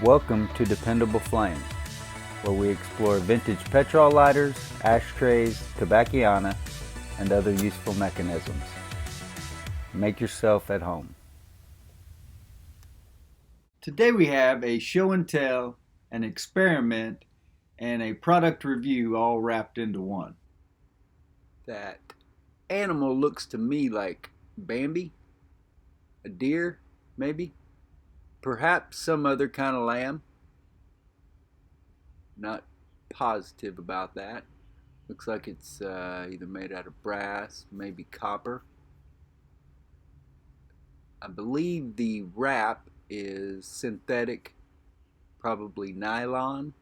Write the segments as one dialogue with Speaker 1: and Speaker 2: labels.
Speaker 1: Welcome to Dependable Flame, where we explore vintage petrol lighters, ashtrays, tobacciana, and other useful mechanisms. Make yourself at home.
Speaker 2: Today we have a show and tell, an experiment, and a product review all wrapped into one.
Speaker 1: That animal looks to me like Bambi, a deer, maybe, perhaps some other kind of lamb. Not positive about that. Looks like it's either made out of brass, maybe copper. I believe the wrap is synthetic, probably nylon.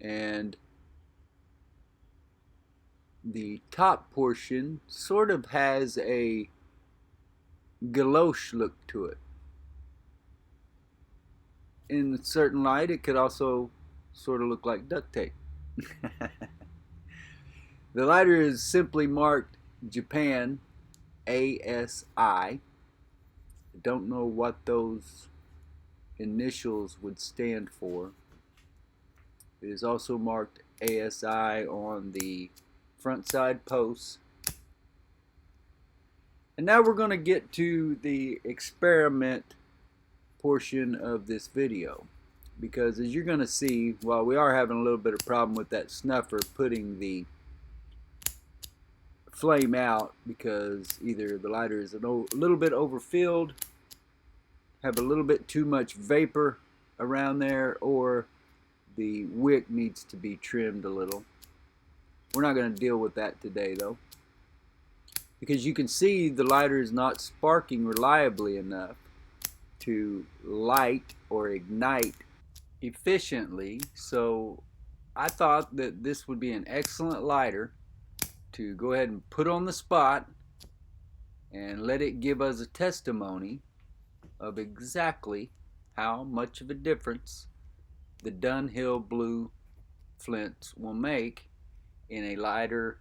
Speaker 1: And the top portion sort of has a galoche look to it. In a certain light, it could also sort of look like duct tape. The lighter is simply marked Japan ASI. I don't know what those initials would stand for. It is also marked ASI on the front side posts. And now we're going to get to the experiment portion of this video, because as you're going to see, while we are having a little bit of problem with that snuffer putting the flame out, because either the lighter is a little bit overfilled, have a little bit too much vapor around there, or the wick needs to be trimmed a little. We're not going to deal with that today though, because you can see the lighter is not sparking reliably enough to light or ignite efficiently. So I thought that this would be an excellent lighter to go ahead and put on the spot and let it give us a testimony of exactly how much of a difference the Dunhill blue Flints will make in a lighter,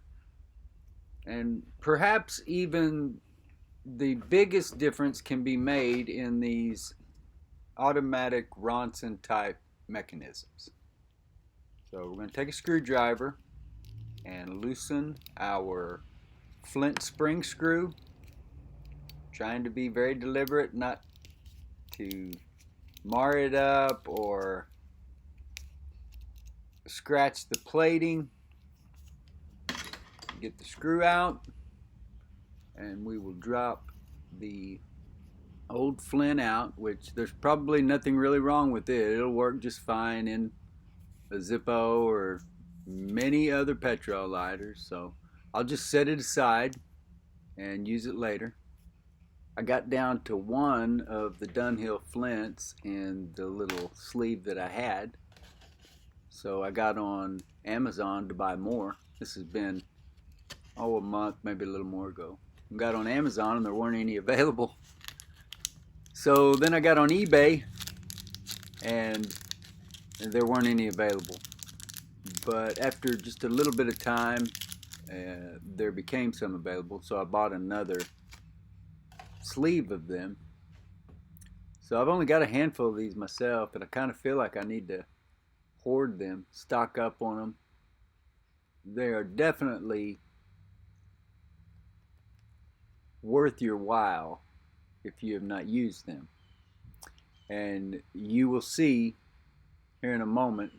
Speaker 1: and perhaps even the biggest difference can be made in these automatic Ronson type mechanisms. So we're going to take a screwdriver and loosen our flint spring screw, trying to be very deliberate not to mar it up or scratch the plating. Get the screw out, and we will drop the old flint out, which there's probably nothing really wrong with it. It'll work just fine in a Zippo or many other petrol lighters, so I'll just set it aside and use it later. I got down to one of the Dunhill Flints in the little sleeve that I had, so I got on Amazon to buy more. This has been a month, maybe a little more ago. I got on Amazon and there weren't any available. So then I got on eBay and there weren't any available. But after just a little bit of time, there became some available. So I bought another sleeve of them. So I've only got a handful of these myself, and I kind of feel like I need to hoard them, stock up on them. They are definitely worth your while if you have not used them, and you will see here in a moment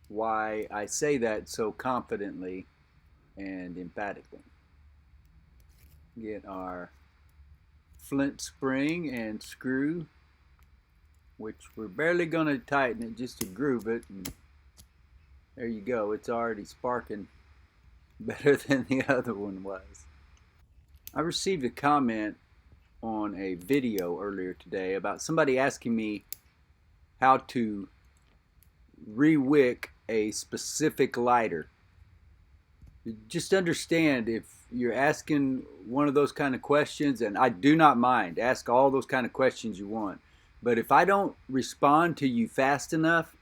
Speaker 1: why I say that so confidently and emphatically. Get our flint spring and screw, which we're barely going to tighten it just to groove it, and there you go. It's already sparking better than the other one was. I received a comment on a video earlier today about somebody asking me how to re-wick a specific lighter. Just understand, if you're asking one of those kind of questions, and I do not mind, ask all those kind of questions you want, but if I don't respond to you fast enough,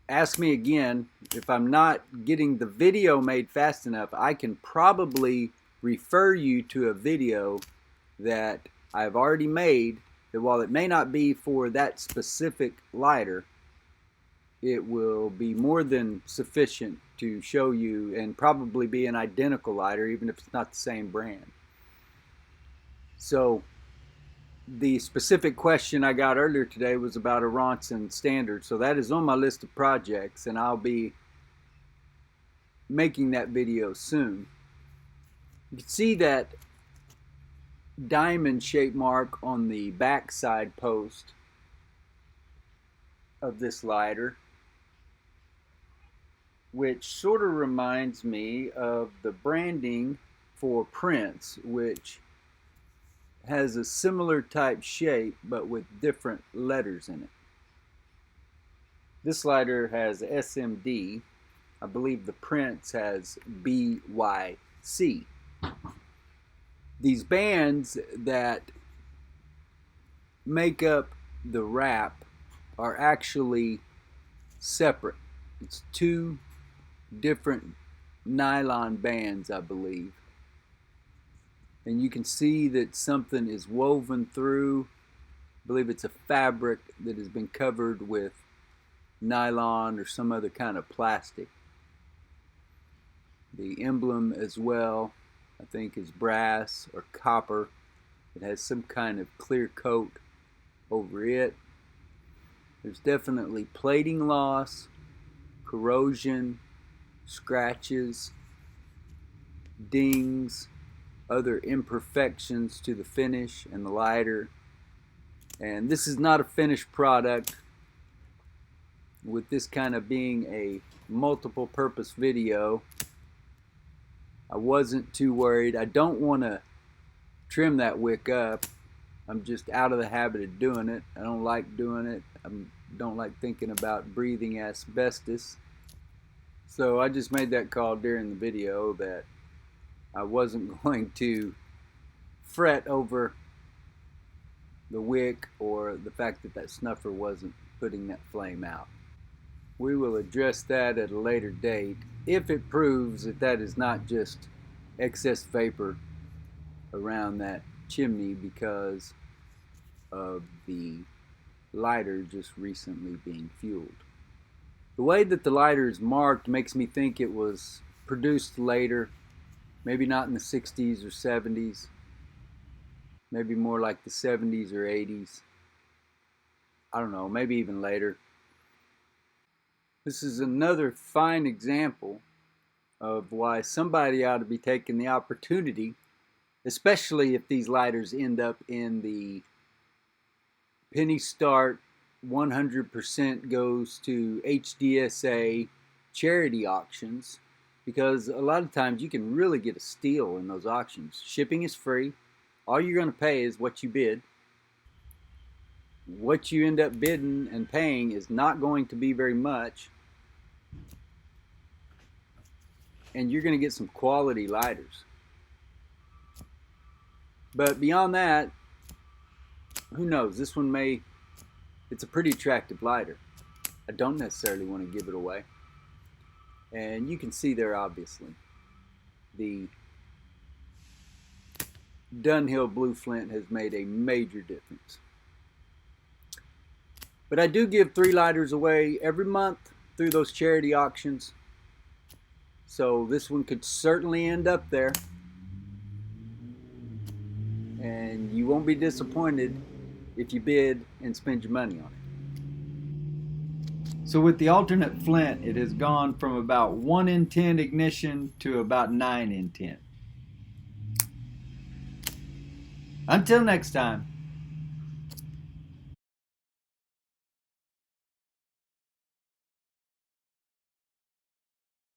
Speaker 1: ask me again. If I'm not getting the video made fast enough, I can probably refer you to a video that I have already made that while it may not be for that specific lighter, it will be more than sufficient to show you, and probably be an identical lighter even if it's not the same brand. So the specific question I got earlier today was about a Ronson standard, so that is on my list of projects, and I'll be making that video soon. You can see that diamond shape mark on the back side post of this lighter, which sort of reminds me of the branding for Prince, which has a similar type shape but with different letters in it. This lighter has SMD. I believe the Prince has BYC. These bands that make up the wrap are actually separate. It's two different nylon bands, I believe. And you can see that something is woven through. I believe it's a fabric that has been covered with nylon or some other kind of plastic. The emblem as well, I think, is brass or copper. It has some kind of clear coat over it. There's definitely plating loss, corrosion, scratches, dings, other imperfections to the finish and the lighter. And this is not a finished product. With this kind of being a multiple purpose video, I wasn't too worried. I don't want to trim that wick up. I'm just out of the habit of doing it. I don't like doing it. I don't like thinking about breathing asbestos. So I just made that call during the video that I wasn't going to fret over the wick or the fact that that snuffer wasn't putting that flame out. We will address that at a later date if it proves that that is not just excess vapor around that chimney because of the lighter just recently being fueled. The way that the lighter is marked makes me think it was produced later, maybe not in the 60s or 70s, maybe more like the 70s or 80s. I don't know, maybe even later. This is another fine example of why somebody ought to be taking the opportunity, especially if these lighters end up in the penny start 100% goes to HDSA charity auctions, because a lot of times you can really get a steal in those auctions. Shipping is free. All you're going to pay is what you bid. What you end up bidding and paying is not going to be very much, and you're going to get some quality lighters. But beyond that, who knows? This one it's a pretty attractive lighter. I don't necessarily want to give it away. And you can see there, obviously, the Dunhill Blue Flint has made a major difference. But I do give 3 lighters away every month through those charity auctions. So this one could certainly end up there. And you won't be disappointed if you bid and spend your money on it.
Speaker 2: So with the alternate flint, it has gone from about 1 in 10 ignition to about 9 in 10. Until next time.